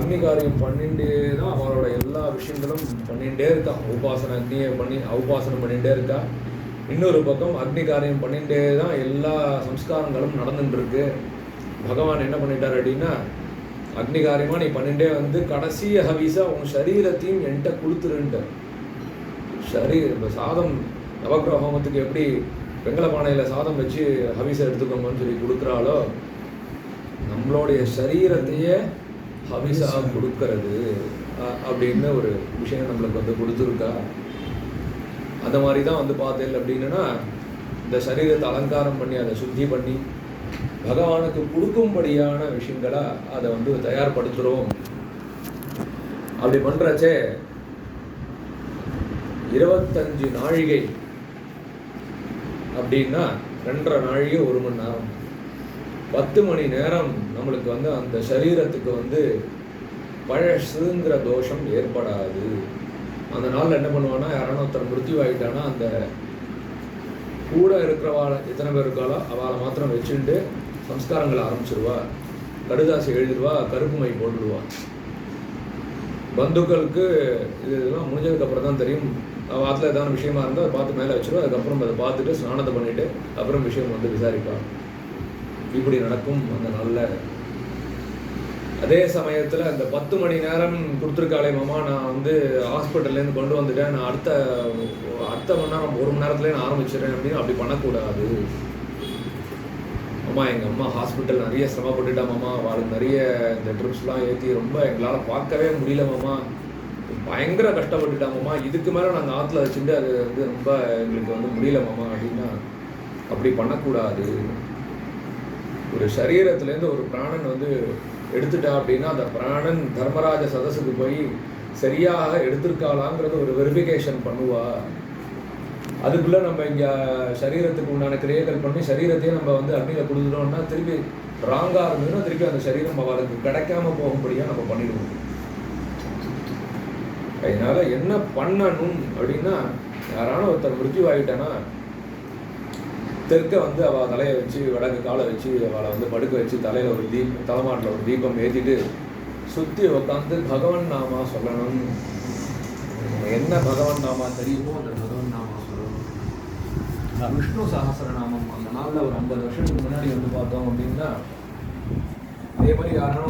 அக்னி காரியம் பண்ணிட்டே தான் அவளோட எல்லா விஷயங்களும் பண்ணிகிட்டே இருக்கா. உபாசனை அக்னியை உபாசனம் பண்ணிகிட்டே இருக்கா. இன்னொரு பக்கம் அக்னி காரியம் பண்ணிகிட்டே தான் எல்லா சம்ஸ்காரங்களும் நடந்துட்டுருக்கு. பகவான் என்ன பண்ணிட்டார் அப்படின்னா, அக்னி காரியமாக நீ பண்ணிகிட்டே வந்து கடைசி ஹவிஸா உன் சரீரத்தையும் என்கிட்ட கொடுத்துருன்ட்ட. இப்போ சாதம் நவக்கிரக ஹோமத்துக்கு எப்படி வெங்கல பானையில் சாதம் வச்சு ஹவிஸை எடுத்துக்கோங்கன்னு சொல்லி கொடுக்குறாளோ, நம்மளுடைய சரீரத்தையே ஹவிஸாக கொடுக்கறது அப்படின்னு ஒரு விஷயம் நம்மளுக்கு வந்து கொடுத்துருக்கா. அந்த மாதிரி தான் வந்து பார்த்தேன் அப்படின்னா, இந்த சரீரத்தை அலங்காரம் பண்ணி அதை சுத்தி பண்ணி பகவானுக்கு கொடுக்கும்படியான விஷயங்களை அதை வந்து தயார்படுத்துகிறோம். அப்படி பண்ணுறச்சே 25 நாழிகை அப்படின்னா 2.5 நாழிகை 1 மணி நேரம், 10 மணி நேரம் நம்மளுக்கு வந்து அந்த சரீரத்துக்கு வந்து பழசுங்கிற தோஷம் ஏற்படாது. அந்த நாளில் என்ன பண்ணுவான்னா, யாரான ஒருத்தர் மிருத்யுவாயிட்டானா அந்த கூட இருக்கிறவாள் எத்தனை பேர் இருக்காளோ அவளை மாத்திரம் வச்சுட்டு சம்ஸ்காரங்களை ஆரம்பிச்சிருவா. கடுதாசி எழுதிடுவா, கருப்பு மை போட்டுடுவா. பந்துக்களுக்கு இதெல்லாம் முடிஞ்சதுக்கப்புறம் தான் தெரியும். வாரத்தில் ஏதாவது விஷயமா இருந்தால் அதை பார்த்து மேலே வச்சிருவா. அதுக்கப்புறம் அதை பார்த்துட்டு ஸ்நானத்தை பண்ணிவிட்டு அப்புறம் விஷயம் வந்து விசாரிப்பா. இப்படி நடக்கும் அந்த நாளில். அதே சமயத்தில் அந்த 10 மணி நேரம் கொடுத்துருக்காளே மாமா, நான் வந்து ஹாஸ்பிட்டல்லேருந்து கொண்டு வந்துட்டேன், நான் அடுத்த மணி நேரம் 1 மணி நேரத்துலேயே நான் ஆரம்பிச்சிடுறேன் அப்படின்னு அப்படி பண்ணக்கூடாது. அம்மா எங்கள் அம்மா ஹாஸ்பிட்டல் நிறைய சிரமப்பட்டுட்டா மாமா, அவளுக்கு நிறைய இந்த ட்ரிப்ஸ்லாம் ஏற்றி ரொம்ப எங்களால் பார்க்கவே முடியல மாமா, பயங்கர கஷ்டப்பட்டுட்டாங்கம்மா, இதுக்கு மேலே நாங்கள் ஆற்றுல வச்சுட்டு அது வந்து ரொம்ப எங்களுக்கு வந்து முடியல மாமா அப்படின்னா அப்படி பண்ணக்கூடாது. ஒரு சரீரத்துலேருந்து ஒரு பிராணன் வந்து எடுத்துட்டா அப்படின்னா அந்த பிராணன் தர்மராஜ சதஸுக்கு போய் சரியாக எடுத்திருக்காளாங்கிறத ஒரு வெரிஃபிகேஷன் பண்ணுவா. அதுக்குள்ளே நம்ம இங்கே சரீரத்துக்கு உண்டான கிரியைகள் பண்ணி சரீரத்தையே நம்ம வந்து அக்னியில் கொடுத்துட்டோம்னா திருப்பி ராங்காக இருந்ததுன்னா திருப்பி அந்த சரீரம் அவளுக்கு கிடைக்காம போகும்படியாக நம்ம பண்ணிடுவோம். அதனால என்ன பண்ணணும் அப்படின்னா, யாரான ஒருத்தர் மிருத்யுவாயிட்டானா தெற்க வந்து அவள் தலையை வச்சு வடக்கு காலை வச்சு அவளை வந்து படுக்க வச்சு தலையில் ஒரு தலைமாட்டில் ஒரு தீபம் ஏற்றிட்டு சுற்றி உட்காந்து பகவான் நாமா சொல்லணும். என்ன பகவான் நாமா தெரியுமோ அந்த பகவான் நாமா சொல்லணும். விஷ்ணு சஹஸ்ரநாமம் அந்த நாளில் ஒரு 50 வருஷத்துக்கு முன்னாடி வந்து பார்த்தோம் அப்படின்னா, அதே மாதிரி யாரும்